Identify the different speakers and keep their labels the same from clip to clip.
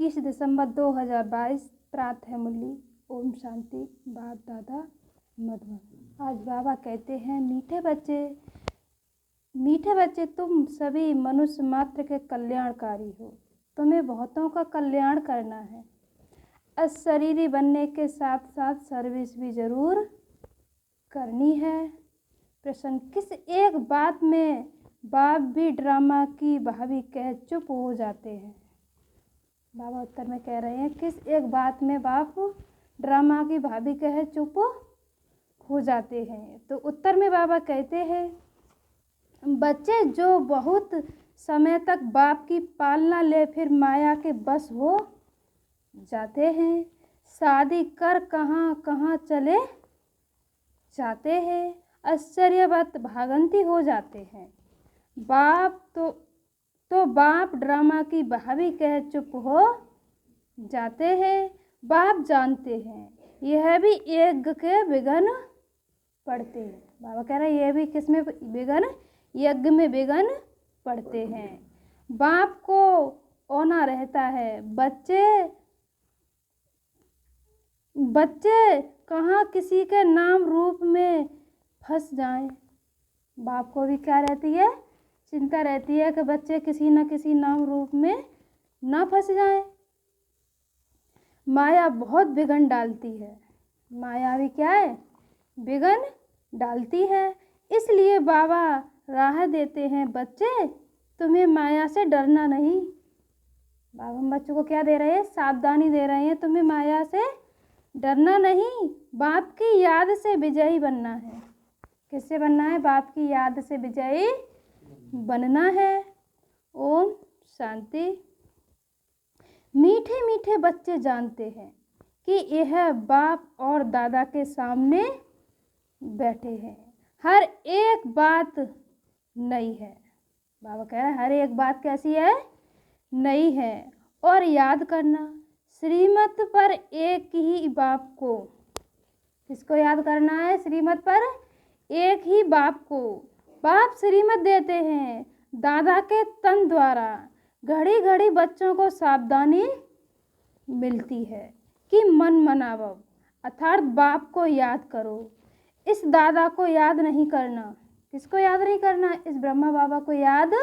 Speaker 1: 21 दिसंबर 2022। प्रात है मुरली। ओम शांति। बाप दादा मधुबन। आज बाबा कहते हैं, मीठे बच्चे तुम सभी मनुष्य मात्र के कल्याणकारी हो। तुम्हें बहुतों का कल्याण करना है। अशरीरी बनने के साथ साथ सर्विस भी जरूर करनी है। प्रश्न, किस एक बात में बाप भी ड्रामा की भाभी कह चुप हो जाते हैं? बाबा उत्तर में कह रहे हैं, किस एक बात में बाप ड्रामा की भाभी कह चुप हो जाते हैं? तो उत्तर में बाबा कहते हैं, बच्चे जो बहुत समय तक बाप की पालना ले फिर माया के बस हो जाते हैं। शादी कर कहाँ कहाँ चले जाते हैं। आश्चर्यवत भागंती हो जाते हैं। बाप तो बाप ड्रामा की भाभी कह चुप हो जाते हैं। बाप जानते हैं यह भी यज्ञ के विघ्न पड़ते हैं। बाबा कह रहे हैं, यह भी किस में विघ्न? यज्ञ में विघ्न पड़ते हैं। बाप को औना रहता है। बच्चे कहाँ किसी के नाम रूप में फंस जाएं। बाप को भी क्या रहती है? चिंता रहती है कि बच्चे किसी न किसी नाम रूप में ना फंस जाएं। माया बहुत विघ्न डालती है। माया भी क्या है? विघ्न डालती है। इसलिए बाबा राह देते हैं, बच्चे तुम्हें माया से डरना नहीं। बाबा हम बच्चों को क्या दे रहे हैं? सावधानी दे रहे हैं, तुम्हें माया से डरना नहीं। बाप की याद से विजयी बनना है। किससे बनना है? बाप की याद से विजयी बनना है। ओम शांति। मीठे मीठे बच्चे जानते हैं कि यह बाप और दादा के सामने बैठे हैं। हर एक बात नई है। बाबा कह रहे हैं, हर एक बात कैसी है? नई है। और याद करना, श्रीमत पर एक ही बाप को। किसको याद करना है? श्रीमत पर एक ही बाप को। बाप श्रीमत देते हैं दादा के तन द्वारा। घड़ी घड़ी बच्चों को सावधानी मिलती है कि मन मनावो, अर्थात बाप को याद करो। इस दादा को याद नहीं करना। किसको याद नहीं करना? इस ब्रह्मा बाबा को याद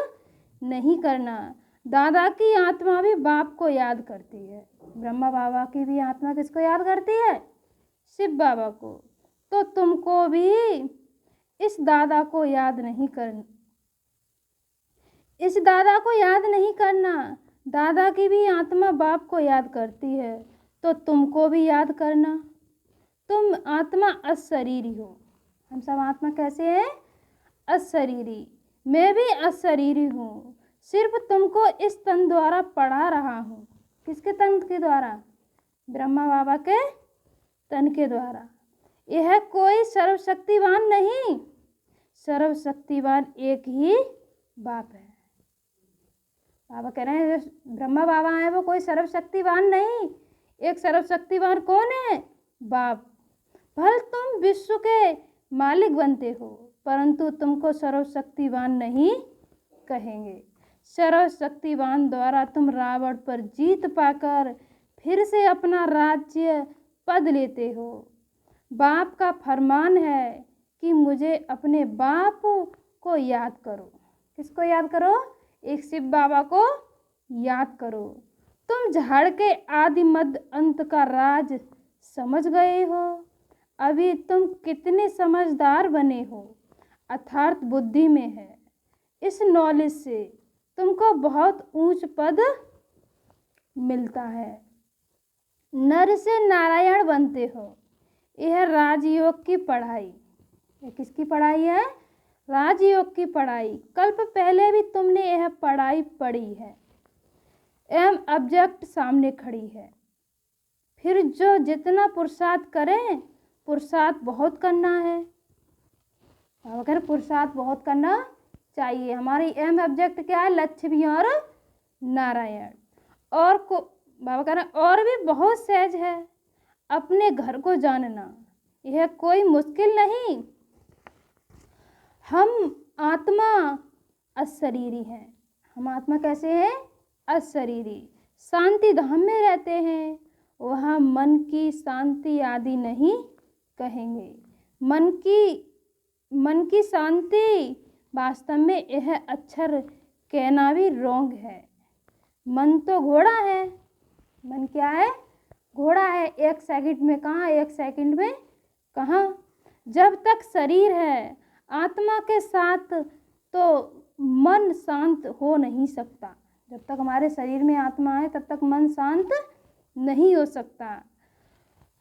Speaker 1: नहीं करना। दादा की आत्मा भी बाप को याद करती है। ब्रह्मा बाबा की भी आत्मा किसको याद करती है? शिव बाबा को। तो तुमको भी इस दादा को याद नहीं करना। इस दादा को याद नहीं करना। दादा की भी आत्मा बाप को याद करती है, तो तुमको भी याद करना। तुम आत्मा अशरीरी हो। हम सब आत्मा कैसे हैं? अशरीरी। मैं भी अशरीरी हूँ। सिर्फ तुमको इस तन द्वारा पढ़ा रहा हूँ। किसके तन के द्वारा? ब्रह्मा बाबा के तन के द्वारा। यह कोई सर्वशक्तिवान नहीं। सर्वशक्तिवान एक ही बाप है। बाबा कह रहे हैं, ब्रह्मा बाबा है वो कोई सर्वशक्तिवान नहीं। एक सर्वशक्तिवान कौन है? बाप। भल तुम विश्व के मालिक बनते हो, परंतु तुमको सर्वशक्तिवान नहीं कहेंगे। सर्वशक्तिवान द्वारा तुम रावण पर जीत पाकर फिर से अपना राज्य पद लेते हो। बाप का फरमान है कि मुझे अपने बाप को याद करो। किसको याद करो? एक शिव बाबा को याद करो। तुम झाड़ के आदि मध्य अंत का राज समझ गए हो। अभी तुम कितने समझदार बने हो, अर्थात बुद्धि में है। इस नॉलेज से तुमको बहुत ऊंच पद मिलता है। नर से नारायण बनते हो। यह राजयोग की पढ़ाई। यह किसकी पढ़ाई है? राजयोग की पढ़ाई। कल्प पहले भी तुमने यह पढ़ाई पढ़ी है। एवं ऑब्जेक्ट सामने खड़ी है। फिर जो जितना पुरुषार्थ करें, पुरुषार्थ बहुत करना है। अगर पुरुषार्थ बहुत करना चाहिए। हमारी एम ऑब्जेक्ट क्या है? लक्ष्मी और नारायण। और को बाबा कह रहे हैं, और भी बहुत सहज है अपने घर को जानना। यह कोई मुश्किल नहीं। हम आत्मा अशरीरी हैं। हम आत्मा कैसे हैं? अशरीरी। शांति धाम में रहते हैं, वहाँ मन की शांति आदि नहीं कहेंगे। मन की शांति वास्तव में यह अक्षर कहना भी रोंग है। मन तो घोड़ा है। मन क्या है? घोड़ा है। 1 सेकंड में कहाँ, 1 सेकंड में कहाँ। जब तक शरीर है आत्मा के साथ तो मन शांत हो नहीं सकता। जब तक हमारे शरीर में आत्मा है तब तक मन शांत नहीं हो सकता।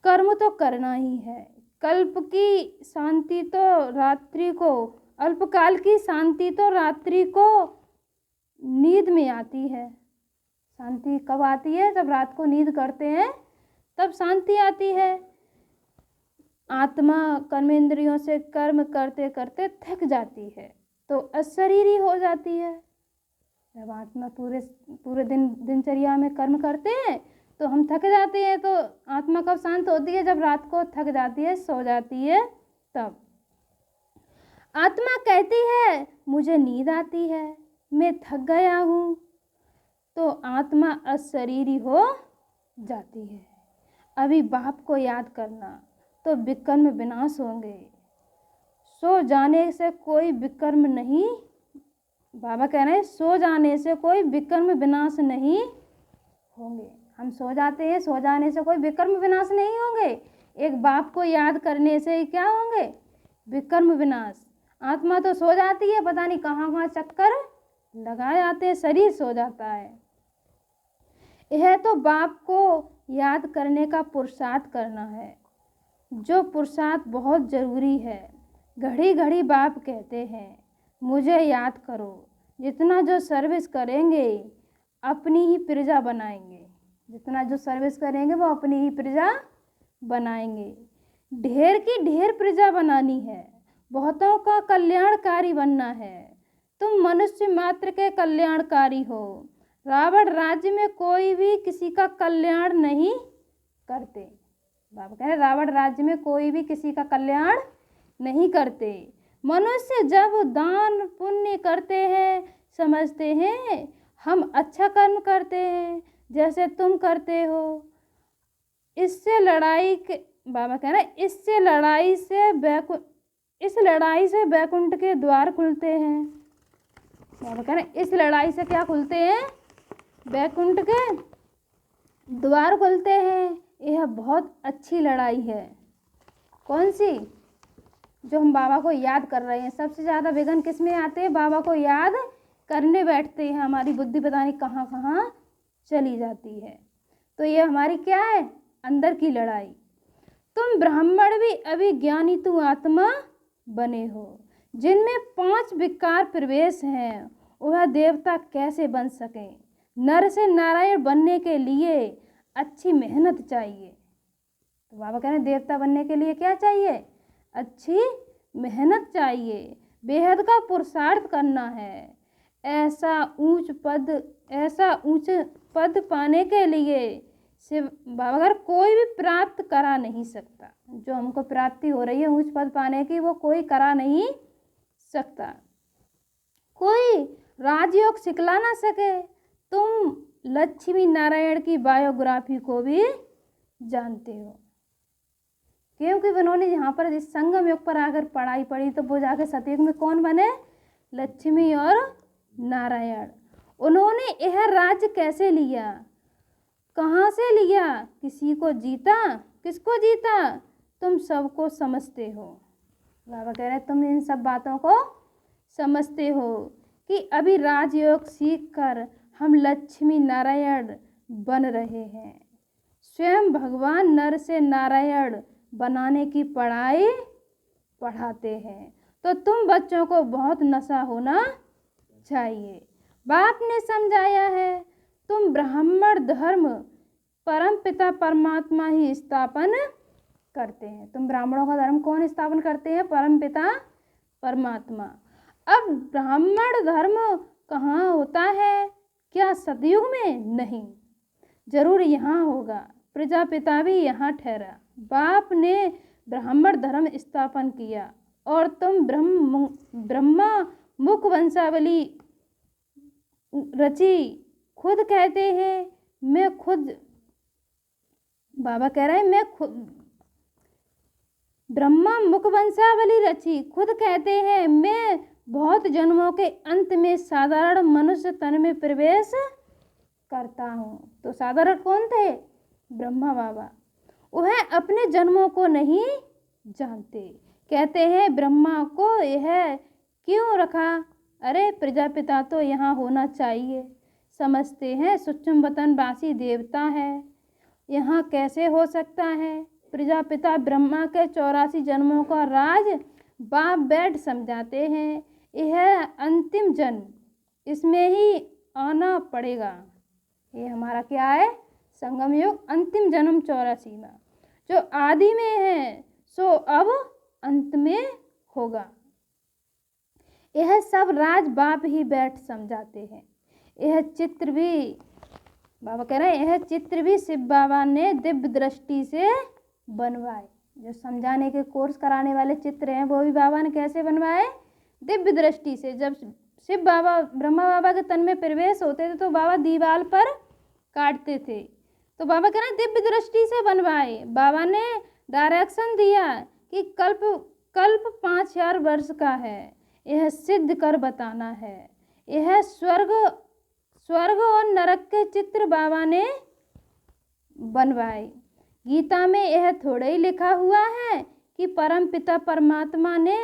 Speaker 1: कर्म तो करना ही है। कल्प की शांति तो रात्रि को, अल्पकाल की शांति तो रात्रि को नींद में आती है। शांति कब आती है? जब रात को नींद करते हैं तब शांति आती है। आत्मा कर्मेंद्रियों से कर्म करते करते थक जाती है तो अशरीरी हो जाती है। जब आत्मा पूरे दिनचर्या में कर्म करते हैं तो हम थक जाते हैं, तो आत्मा कब शांत होती है? जब रात को थक जाती है, सो जाती है तब। आत्मा कहती है मुझे नींद आती है, मैं थक गया हूँ, तो आत्मा अशरीरी हो जाती है। अभी बाप को याद करना तो विकर्म विनाश होंगे। सो जाने से कोई विकर्म नहीं, बाबा कह रहे हैं सो जाने से कोई विकर्म विनाश नहीं होंगे। हम सो जाते हैं, सो जाने से कोई विकर्म विनाश नहीं होंगे। एक बाप को याद करने से क्या होंगे? विकर्म विनाश। आत्मा तो सो जाती है, पता नहीं कहाँ कहाँ चक्कर लगा जाते हैं, शरीर सो जाता है। यह तो बाप को याद करने का पुरुषार्थ करना है, जो पुरुषार्थ बहुत ज़रूरी है। घड़ी घड़ी बाप कहते हैं मुझे याद करो। जितना जो सर्विस करेंगे अपनी ही प्रजा बनाएंगे। जितना जो सर्विस करेंगे वो अपनी ही प्रजा बनाएंगे। ढेर की ढेर प्रजा बनानी है, बहुतों का कल्याणकारी बनना है। तुम मनुष्य मात्र के कल्याणकारी हो। रावण राज्य में कोई भी किसी का कल्याण नहीं करते। बाबा कह रहे रावण राज्य में कोई भी किसी का कल्याण नहीं करते। मनुष्य जब दान पुण्य करते हैं, समझते हैं हम अच्छा कर्म करते हैं, जैसे तुम करते हो, इससे लड़ाई के, बाबा कह रहे इस लड़ाई से वैकुंठ के द्वार खुलते हैं। बाबा कह रहे इस लड़ाई से क्या खुलते हैं? वैकुंठ के द्वार खुलते हैं। यह बहुत अच्छी लड़ाई है। कौन सी? जो हम बाबा को याद कर रहे हैं। सबसे ज़्यादा विघ्न किस में आते हैं? बाबा को याद करने बैठते हैं, हमारी बुद्धि पता नहीं कहाँ कहाँ चली जाती है। तो ये हमारी क्या है? अंदर की लड़ाई। तुम ब्राह्मण भी अभिज्ञानी तू आत्मा बने हो। जिनमें 5 विकार प्रवेश हैं वह देवता कैसे बन सके? नर से नारायण बनने के लिए अच्छी मेहनत चाहिए। तो बाबा कह रहे हैं देवता बनने के लिए क्या चाहिए? अच्छी मेहनत चाहिए, बेहद का पुरुषार्थ करना है। ऐसा ऊंच पद पाने के लिए शिव बाबा घर कोई भी प्राप्त करा नहीं सकता। जो हमको प्राप्ति हो रही है ऊंच पद पाने की, वो कोई करा नहीं सकता। कोई राजयोग सिखला ना सके। तुम लक्ष्मी नारायण की बायोग्राफी को भी जानते हो, क्योंकि उन्होंने यहाँ पर इस संगम युग पर आकर पढ़ाई पढ़ी, तो वो जाकर सतयुग में कौन बने? लक्ष्मी और नारायण। उन्होंने यह राज्य कैसे लिया? कहाँ से लिया? किसी को जीता? किसको जीता? तुम सबको समझते हो। बाबा कह रहे हैं तुम इन सब बातों को समझते हो कि अभी राजयोग सीख कर हम लक्ष्मी नारायण बन रहे हैं। स्वयं भगवान नर से नारायण बनाने की पढ़ाई पढ़ाते हैं। तो तुम बच्चों को बहुत नशा होना चाहिए। बाप ने समझाया है तुम ब्राह्मण धर्म परम पिता परमात्मा ही स्थापन करते हैं। तुम ब्राह्मणों का धर्म कौन स्थापन करते हैं? परम पिता परमात्मा। अब ब्राह्मण धर्म कहाँ होता है? क्या सतयुग में? नहीं, जरूर यहाँ होगा। प्रजापिता भी यहाँ ठहरा। बाप ने ब्राह्मण धर्म स्थापन किया और तुम ब्रह्मा मुख वंशावली रची। खुद कहते हैं मैं खुद, बाबा कह रहे हैं, मैं खुद ब्रह्मा मुख वंशावली रची, खुद कहते हैं मैं बहुत जन्मों के अंत में साधारण मनुष्य तन में प्रवेश करता हूँ। तो साधारण कौन थे? ब्रह्मा बाबा। वह अपने जन्मों को नहीं जानते। कहते हैं ब्रह्मा को यह क्यों रखा? अरे प्रजापिता तो यहाँ होना चाहिए। समझते हैं सूक्ष्म वतनवासी देवता है, यहाँ कैसे हो सकता है? प्रजापिता ब्रह्मा के 84 जन्मों का राज बाप बैठ समझाते हैं। यह अंतिम जन्म, इसमें ही आना पड़ेगा। ये हमारा क्या है? संगम युग, अंतिम जन्म 84 में, जो आदि में है सो अब अंत में होगा। यह सब राज बाप ही बैठ समझाते हैं। यह चित्र भी, बाबा कह रहे हैं, यह चित्र भी शिव बाबा ने दिव्य दृष्टि से बनवाए। जो समझाने के कोर्स कराने वाले चित्र हैं वो भी बाबा ने कैसे बनवाए? दिव्य दृष्टि से। जब शिव बाबा ब्रह्मा बाबा के तन में प्रवेश होते थे तो बाबा दीवार पर काटते थे, तो बाबा कह रहे हैं दिव्य दृष्टि से बनवाए। बाबा ने डायरेक्शन दिया कि कल्प 5000 वर्ष का है, यह सिद्ध कर बताना है। यह स्वर्ग और नरक के चित्र बाबा ने बनवाए। गीता में यह थोड़ा ही लिखा हुआ है कि परम पिता परमात्मा ने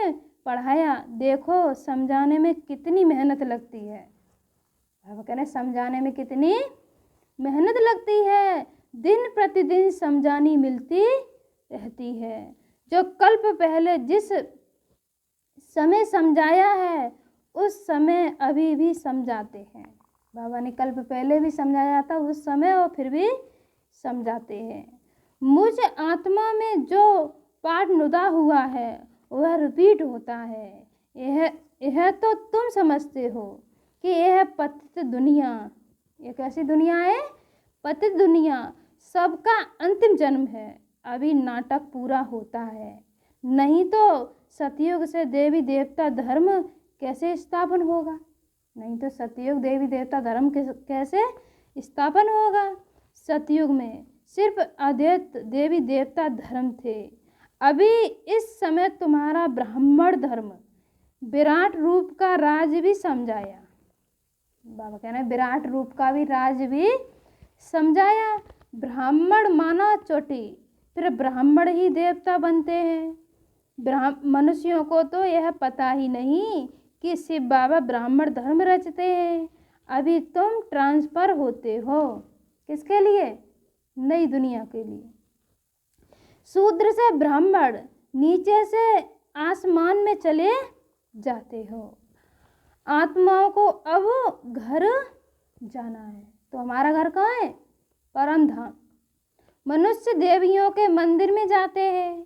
Speaker 1: पढ़ाया। देखो समझाने में कितनी मेहनत लगती है। बाबा कह रहे हैं समझाने में कितनी मेहनत लगती है, दिन प्रतिदिन समझानी मिलती रहती है। जो कल्प पहले जिस समय समझाया है उस समय अभी भी समझाते हैं। बाबा ने कल्प पहले भी समझाया था उस समय, और फिर भी समझाते हैं। मुझ आत्मा में जो पाठ नुदा हुआ है वह रिपीट होता है। यह तो तुम समझते हो कि यह पतित दुनिया, ये कैसी दुनिया है? पतित दुनिया सबका अंतिम जन्म है। अभी नाटक पूरा होता है, नहीं तो सतयुग से देवी देवता धर्म कैसे स्थापन होगा? नहीं तो सतयुग देवी देवता धर्म कैसे स्थापन होगा? सतयुग में सिर्फ अद्वैत देवी देवता धर्म थे। अभी इस समय तुम्हारा ब्राह्मण धर्म विराट रूप का राज भी समझाया। बाबा कह रहे हैं विराट रूप का भी राज भी समझाया। ब्राह्मण माना चोटी, फिर ब्राह्मण ही देवता बनते हैं। मनुष्यों को तो यह पता ही नहीं कि शिव बाबा ब्राह्मण धर्म रचते हैं। अभी तुम ट्रांसफर होते हो, किसके लिए? नई दुनिया के लिए। शूद्र से ब्राह्मण, नीचे से आसमान में चले जाते हो। आत्माओं को अब घर जाना है, तो हमारा घर कहाँ है? परम धाम। मनुष्य देवियों के मंदिर में जाते हैं,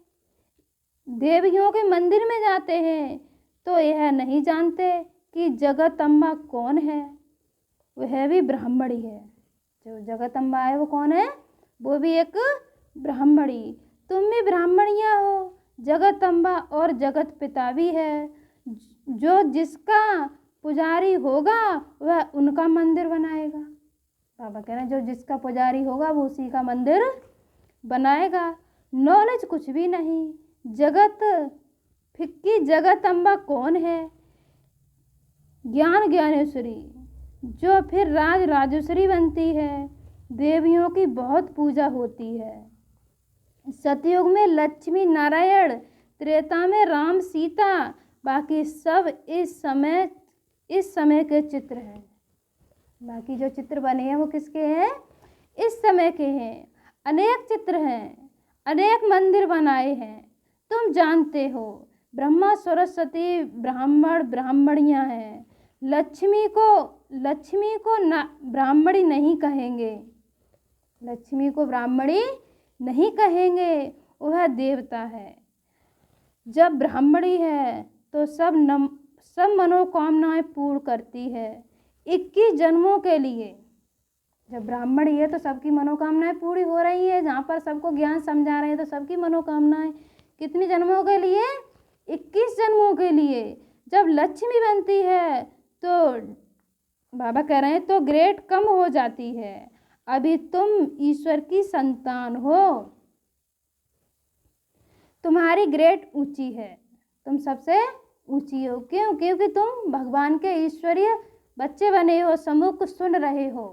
Speaker 1: देवियों के मंदिर में जाते हैं तो यह नहीं जानते कि जगदम्बा कौन है। वह भी ब्राह्मणी है। जो जगदम्बा है वो कौन है? वो भी एक ब्राह्मणी। तुम भी ब्राह्मणियाँ हो। जगदम्बा और जगत पिता भी है। जो जिसका पुजारी होगा वह उनका मंदिर बनाएगा। बाबा कह रहे हैं जो जिसका पुजारी होगा वो उसी का मंदिर बनाएगा। नॉलेज कुछ भी नहीं। जगत फिक्की जगदम्बा कौन है? ज्ञान ज्ञानेश्वरी, जो फिर राजेश्वरी बनती है। देवियों की बहुत पूजा होती है। सतयुग में लक्ष्मी नारायण, त्रेता में राम सीता, बाकी सब इस समय के चित्र हैं। बाकी जो चित्र बने हैं वो किसके हैं? इस समय के हैं। अनेक चित्र हैं, अनेक मंदिर बनाए हैं। तुम जानते हो ब्रह्मा सरस्वती ब्राह्मण ब्राह्मणियाँ हैं। लक्ष्मी को ब्राह्मणी नहीं कहेंगे। लक्ष्मी को ब्राह्मणी नहीं कहेंगे, वह देवता है। जब ब्राह्मणी है तो सब मनोकामनाएं पूर्ण करती है 21 जन्मों के लिए। जब ब्राह्मणी है तो सबकी मनोकामनाएं पूरी हो रही है। जहाँ पर सबको ज्ञान समझा रहे हैं तो सबकी मनोकामनाएं कितने जन्मों के लिए? 21 जन्मों के लिए। जब लक्ष्मी बनती है तो बाबा कह रहे हैं तो ग्रेड कम हो जाती है। अभी तुम ईश्वर की संतान हो। तुम्हारी ग्रेड ऊंची है, तुम सबसे ऊंची हो। क्यों? क्योंकि तुम भगवान के ईश्वरीय बच्चे बने हो, सम्मुख सुन रहे हो।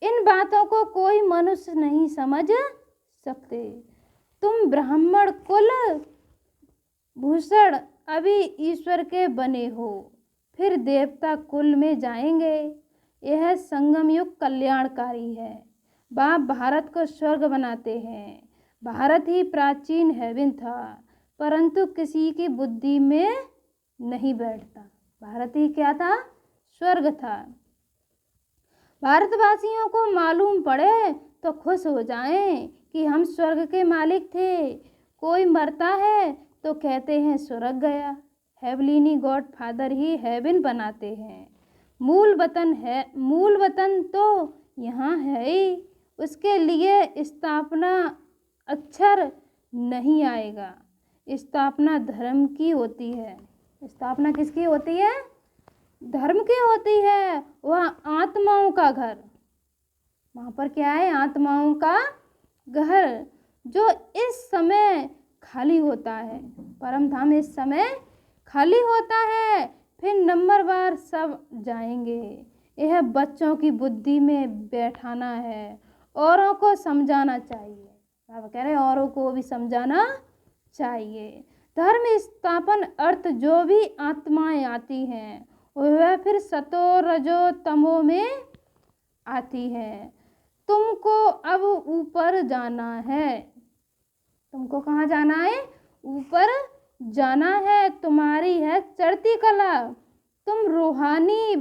Speaker 1: इन बातों को कोई मनुष्य नहीं समझ सकते। तुम ब्राह्मण कुल भूषण अभी ईश्वर के बने हो, फिर देवता कुल में जाएंगे। यह संगम युग कल्याणकारी है। बाप भारत को स्वर्ग बनाते हैं। भारत ही प्राचीन हेवन था, परंतु किसी की बुद्धि में नहीं बैठता। भारत ही क्या था? स्वर्ग था। भारतवासियों को मालूम पड़े तो खुश हो जाएं कि हम स्वर्ग के मालिक थे। कोई मरता है तो कहते हैं स्वर्ग गया। हेवलिनी गॉड फादर ही हेवन बनाते हैं। मूल वतन तो यहाँ है ही, उसके लिए स्थापना अक्षर नहीं आएगा। स्थापना धर्म की होती है। स्थापना किसकी होती है? धर्म की होती है। वह आत्माओं का घर, वहाँ पर क्या है? आत्माओं का घर, जो इस समय खाली होता है। परम धाम इस समय खाली होता है, फिर नंबरवार सब जाएंगे। यह बच्चों की बुद्धि में बैठाना है, औरों को समझाना चाहिए। बाबा कह रहे हैं औरों को भी समझाना चाहिए। धर्म स्थापन अर्थ जो भी आत्माएं आती हैं वह फिर सतो रजो तमो में आती है। तुमको अब ऊपर जाना है। तुमको कहाँ जाना है? ऊपर जाना है। तुम्हारी है चढ़ती कला। तुम रूहानी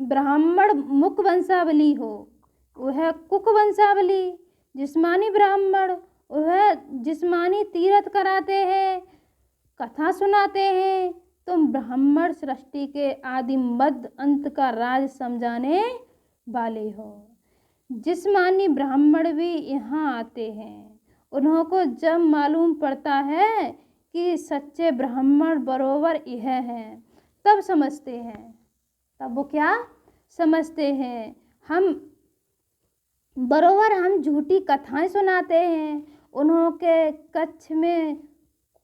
Speaker 1: ब्राह्मण मुख वंशावली हो, वह कुक वंशावली। जिस्मानी ब्राह्मण, वह जिस्मानी तीर्थ कराते हैं, कथा सुनाते हैं। तुम ब्राह्मण सृष्टि के आदि मध्य अंत का राज समझाने वाले हो। जिस्मानी ब्राह्मण भी यहाँ आते हैं। उन्हों को जब मालूम पड़ता है कि सच्चे ब्राह्मण बरोबर यह हैं, तब समझते हैं। तब वो क्या समझते हैं? हम झूठी कथाएं सुनाते हैं। उन्हों के कच्छ में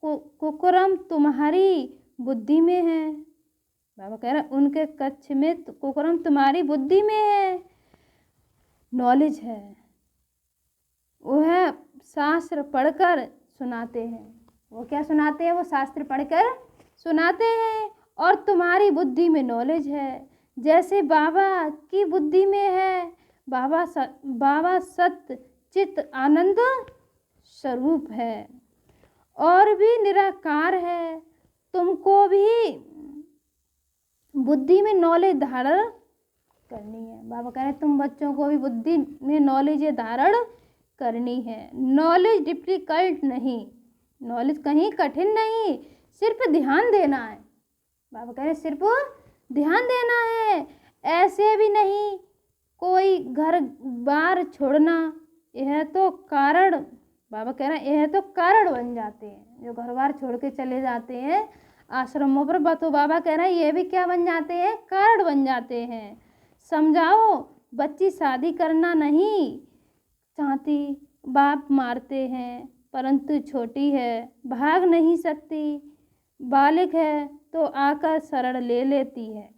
Speaker 1: कुकर्म तुम्हारी बुद्धि में है। बाबा कह रहे हैं उनके कच्छ में कुकर्म तुम्हारी बुद्धि में है। नॉलेज है, वह शास्त्र पढ़कर सुनाते हैं। वो क्या सुनाते हैं? वो शास्त्र पढ़कर सुनाते हैं। और तुम्हारी बुद्धि में नॉलेज है, जैसे बाबा की बुद्धि में है। बाबा सत्य चित आनंद स्वरूप है और भी निराकार है। तुमको भी बुद्धि में नॉलेज धारण करनी है। बाबा कह रहे हैं तुम बच्चों को भी बुद्धि में नॉलेज धारण करनी है। नॉलेज डिफिकल्ट नहीं, नॉलेज कहीं कठिन नहीं, सिर्फ ध्यान देना है। बाबा कह रहे हैं सिर्फ ध्यान देना है। ऐसे भी नहीं कोई घर बार छोड़ना, यह तो कारण, बाबा कह रहे हैं यह तो कारण बन जाते हैं। जो घर बार छोड़ के चले जाते हैं आश्रमों पर, तो बाबा कह रहे हैं ये भी क्या बन जाते हैं? कारण बन जाते हैं। समझाओ, बच्ची शादी करना नहीं चाहती, बाप मारते हैं, परंतु छोटी है, भाग नहीं सकती। बालिक है तो आकर शरण ले लेती है।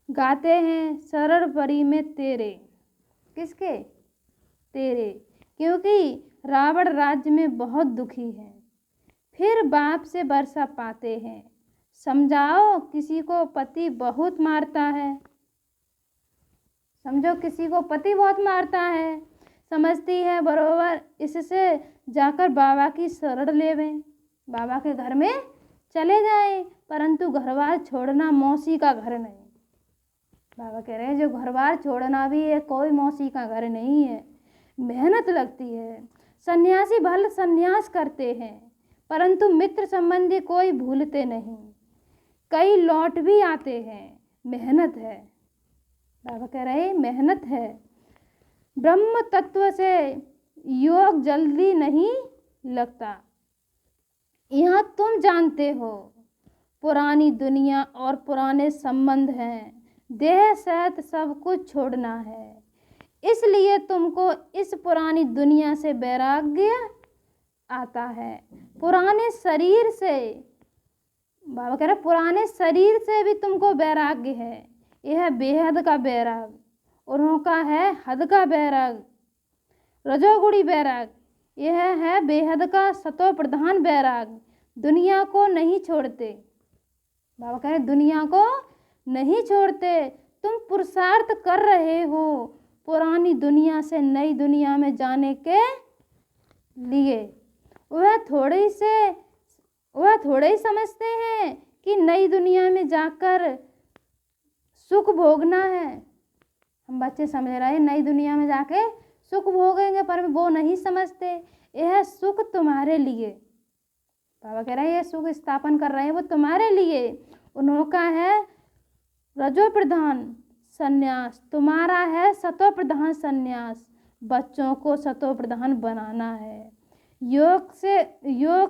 Speaker 1: गाते हैं शरण परी में तेरे। किसके? तेरे। क्योंकि रावण राज्य में बहुत दुखी है, फिर बाप से वर्षा पाते हैं। समझाओ, किसी को पति बहुत मारता है। समझो, किसी को पति बहुत मारता है, समझती है बरोबर इससे जाकर बाबा की शरण लेवें, बाबा के घर में चले जाएं। परंतु घरबार छोड़ना मौसी का घर नहीं। बाबा कह रहे हैं जो घरबार छोड़ना भी है कोई मौसी का घर नहीं है, मेहनत लगती है। सन्यासी भले सन्यास करते हैं, परंतु मित्र संबंधी कोई भूलते नहीं। कई लौट भी आते हैं, मेहनत है। बाबा कह रहे हैं मेहनत है। ब्रह्म तत्व से योग जल्दी नहीं लगता, यह तुम जानते हो। पुरानी दुनिया और पुराने संबंध हैं। देह सहित सब कुछ छोड़ना है, इसलिए तुमको इस पुरानी दुनिया से वैराग्य आता है। पुराने शरीर से, बाबा कह रहे पुराने शरीर से भी तुमको वैराग्य है। यह बेहद का वैराग, उनका है हद का वैराग, रजोगुणी वैराग। यह है बेहद का सतो प्रधान वैराग। दुनिया को नहीं छोड़ते, बाबा कह रहे दुनिया को नहीं छोड़ते। तुम पुरुषार्थ कर रहे हो पुरानी दुनिया से नई दुनिया में जाने के लिए। वह थोड़े ही समझते हैं कि नई दुनिया में जाकर सुख भोगना है। हम बच्चे समझ रहे हैं नई दुनिया में जाके सुख भोगेंगे, पर वो नहीं समझते यह सुख तुम्हारे लिए। बाबा कह रहे हैं ये सुख स्थापन कर रहे हैं वो तुम्हारे लिए। उनका है रजो प्रधान संन्यास, तुम्हारा है सतो प्रधान संन्यास। बच्चों को सतो प्रधान बनाना है। योग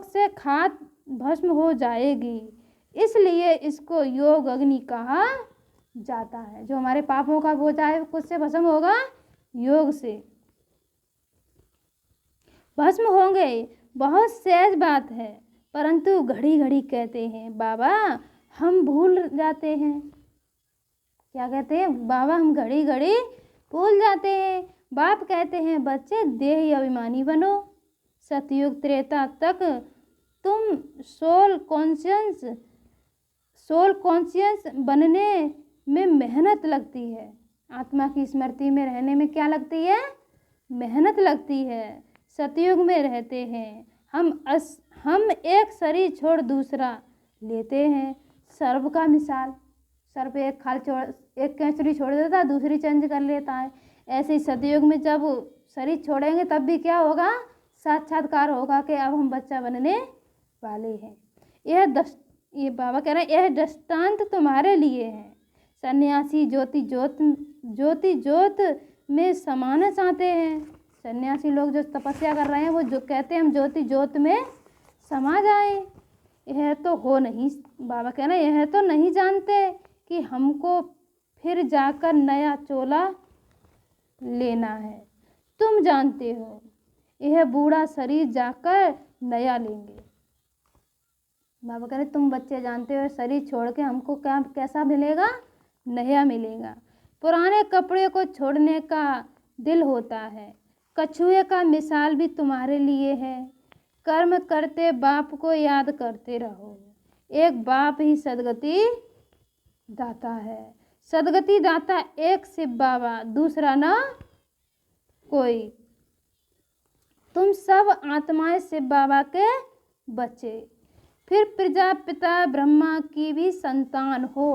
Speaker 1: से खाद भस्म हो जाएगी, इसलिए इसको योग अग्नि कहा जाता है। जो हमारे पापों का बोझ है कुछ से भस्म होगा, योग से भस्म होंगे। बहुत सहज बात है, परंतु घड़ी घड़ी कहते हैं बाबा हम भूल जाते हैं। क्या कहते हैं बाबा, हम घड़ी घड़ी भूल जाते हैं। बाप कहते हैं बच्चे देही अभिमानी बनो। सतयुग त्रेता तक तुम सोल कॉन्शियस बनने में मेहनत लगती है। आत्मा की स्मृति में रहने में क्या लगती है, मेहनत लगती है। सतयुग में रहते हैं हम एक शरीर छोड़ दूसरा लेते हैं। सर्प का मिसाल, सर्प एक कैंचुरी छोड़ देता है, दूसरी चेंज कर लेता है। ऐसे ही सतयुग में जब शरीर छोड़ेंगे तब भी क्या होगा, साक्षात्कार होगा कि अब हम बच्चा बनने वाले हैं। ये बाबा कह रहे हैं यह दृष्टांत तुम्हारे लिए है। सन्यासी ज्योति ज्योत में समाना चाहते हैं। सन्यासी लोग जो तपस्या कर रहे हैं वो जो कहते हैं हम ज्योति ज्योत में समा जाएं। यह तो हो नहीं, बाबा कह रहे हैं यह तो नहीं जानते कि हमको फिर जाकर नया चोला लेना है। तुम जानते हो यह बूढ़ा शरीर जाकर नया लेंगे। बाबा कह रहे तुम बच्चे जानते हो शरीर छोड़ के हमको क्या कैसा मिलेगा, नया मिलेगा। पुराने कपड़े को छोड़ने का दिल होता है। कछुए का मिसाल भी तुम्हारे लिए है। कर्म करते बाप को याद करते रहो। एक बाप ही सदगति दाता है। सदगति दाता एक शिव बाबा, दूसरा ना कोई। तुम सब आत्माएं शिव बाबा के बच्चे, फिर प्रजापिता ब्रह्मा की भी संतान हो।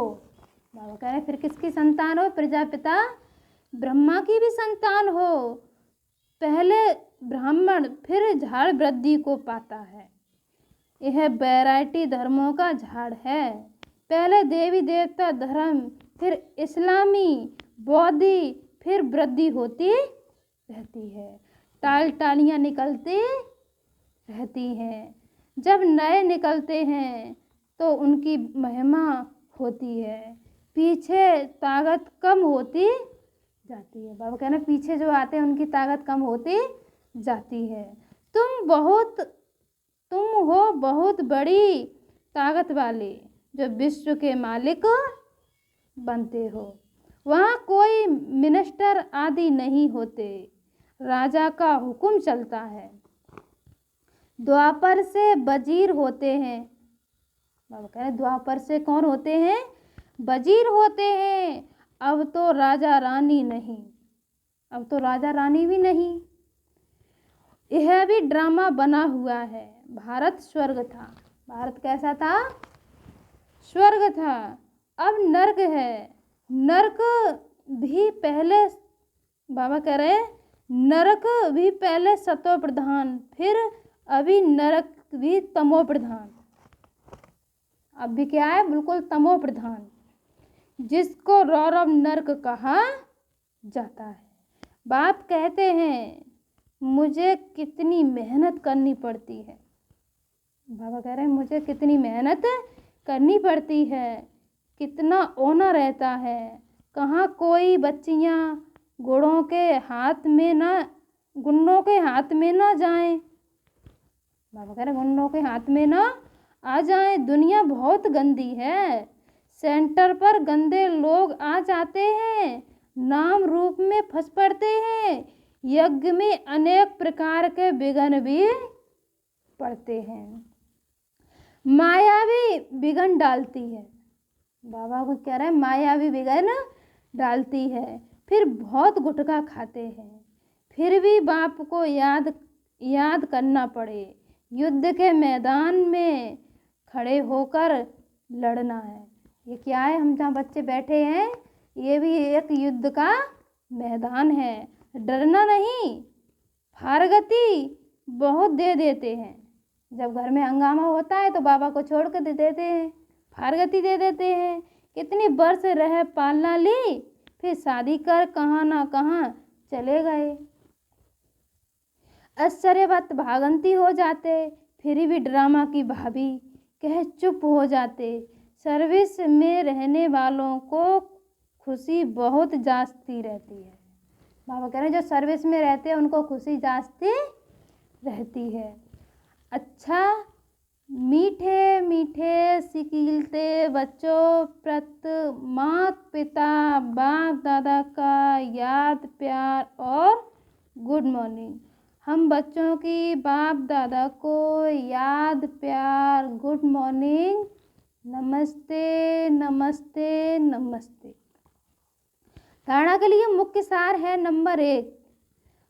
Speaker 1: बाबा कह रहे फिर किसकी संतान हो, प्रजापिता ब्रह्मा की भी संतान हो। पहले ब्राह्मण फिर झाड़ वृद्धि को पाता है। यह वैरायटी धर्मों का झाड़ है। पहले देवी देवता धर्म, फिर इस्लामी, बौद्धी, फिर वृद्धि होती रहती है। टालियाँ निकलती रहती हैं। जब नए निकलते हैं तो उनकी महिमा होती है। पीछे ताकत कम होती जाती है। बाबा कहना पीछे जो आते हैं उनकी ताकत कम होती जाती है। तुम हो बहुत बड़ी ताकत वाले जो विश्व के मालिक बनते हो। वहाँ कोई मिनिस्टर आदि नहीं होते, राजा का हुक्म चलता है। द्वापर से वजीर होते हैं। बाबा कह रहे द्वापर से कौन होते हैं, वजीर होते हैं। अब तो राजा रानी नहीं, अब तो राजा रानी भी नहीं। यह भी ड्रामा बना हुआ है। भारत स्वर्ग था। भारत कैसा था, स्वर्ग था। अब नर्क है। नर्क भी पहले, बाबा कह रहे नरक भी पहले सतो प्रधान, फिर अभी नरक भी तमो प्रधान। अब भी क्या है, बिल्कुल तमो प्रधान, जिसको रौरव नर्क कहा जाता है। बाप कहते हैं मुझे कितनी मेहनत करनी पड़ती है। बाबा कह रहे हैं मुझे कितनी मेहनत करनी पड़ती है। कितना ओना रहता है। कहाँ कोई बच्चियाँ गुंडों के हाथ में ना जाएं। बाबा कह रहे गुंडों के हाथ में ना आ जाएं। दुनिया बहुत गंदी है। सेंटर पर गंदे लोग आ जाते हैं, नाम रूप में फंस पड़ते हैं। यज्ञ में अनेक प्रकार के विघ्न भी पड़ते हैं। माया भी विघ्न डालती है। बाबा को कह रहे हैं माया भी विघ्न डालती है। फिर बहुत गुटखा खाते हैं, फिर भी बाप को याद करना पड़े। युद्ध के मैदान में खड़े होकर लड़ना है। ये क्या है, हम जहाँ बच्चे बैठे हैं ये भी एक युद्ध का मैदान है। डरना नहीं। फारगती बहुत दे देते हैं। जब घर में हंगामा होता है तो बाबा को छोड़ कर दे देते हैं, फारगती दे देते हैं। कितनी वर्ष रह पालना ली, फिर शादी कर कहाँ ना कहाँ चले गए। आश्चर्यवत भागंती हो जाते, फिर भी ड्रामा की भाभी कह चुप हो जाते। सर्विस में रहने वालों को खुशी बहुत जास्ती रहती है। बाबा कह रहे हैं जो सर्विस में रहते हैं उनको खुशी जास्ती रहती है। अच्छा, मीठे मीठे सिकीलते बच्चों प्रति माता पिता बाप दादा का याद प्यार और गुड मॉर्निंग। हम बच्चों की बाप दादा को याद प्यार गुड मॉर्निंग, नमस्ते नमस्ते नमस्ते। धारणा के लिए मुख्य सार है नंबर 1,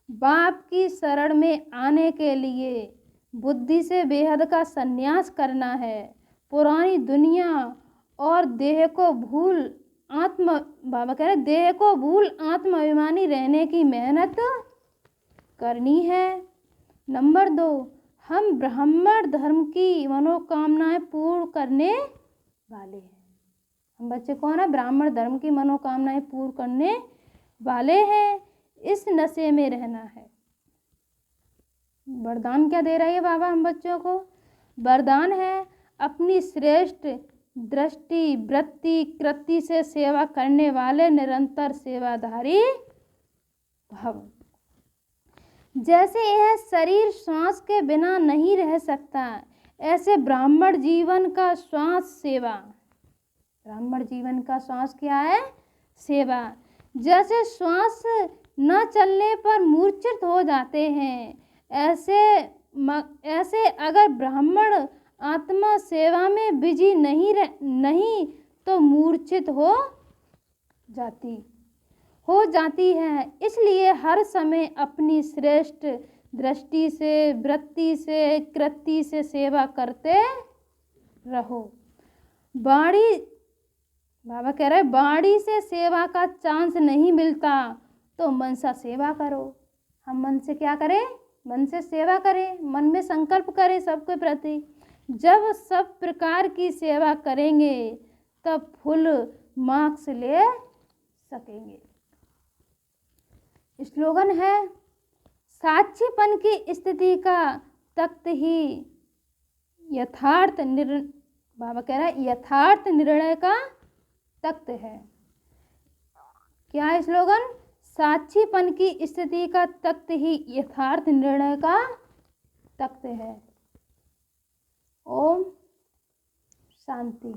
Speaker 1: बाप की शरण में आने के लिए बुद्धि से बेहद का संन्यास करना है। पुरानी दुनिया और देह को भूल बाबा कह रहे देह को भूल आत्माभिमानी रहने की मेहनत करनी है। नंबर 2, हम ब्राह्मण धर्म की मनोकामनाएं पूर्ण करने वाले हैं। हम बच्चे कौन है, ब्राह्मण धर्म की मनोकामनाएं पूर्ण करने वाले हैं। इस नशे में रहना है। वरदान क्या दे रही है बाबा हम बच्चों को? वरदान है अपनी श्रेष्ठ दृष्टि वृत्ति कृति से सेवा करने वाले निरंतर सेवाधारी भव। जैसे यह शरीर श्वास के बिना नहीं रह सकता, ऐसे ब्राह्मण जीवन का श्वास सेवा। ब्राह्मण जीवन का श्वास क्या है? सेवा। जैसे श्वास न चलने पर मूर्छित हो जाते हैं, ऐसे अगर ब्राह्मण आत्मा सेवा में बिजी नहीं तो मूर्छित हो जाती है। इसलिए हर समय अपनी श्रेष्ठ दृष्टि से वृत्ति से कृति से सेवा करते रहो। बाबा कह रहे बाड़ी से सेवा का चांस नहीं मिलता तो मन से सेवा करो। हम मन से क्या करें? मन से सेवा करें, मन में संकल्प करें सबके प्रति। जब सब प्रकार की सेवा करेंगे तब फुल मार्क्स ले सकेंगे। स्लोगन है साक्षीपन की स्थिति का तख्त ही बाबा कह रहा है यथार्थ निर्णय का तख्त है। क्या है स्लोगन? साक्षीपन की स्थिति का तख्त ही यथार्थ निर्णय का तख्त है। ओम शांति।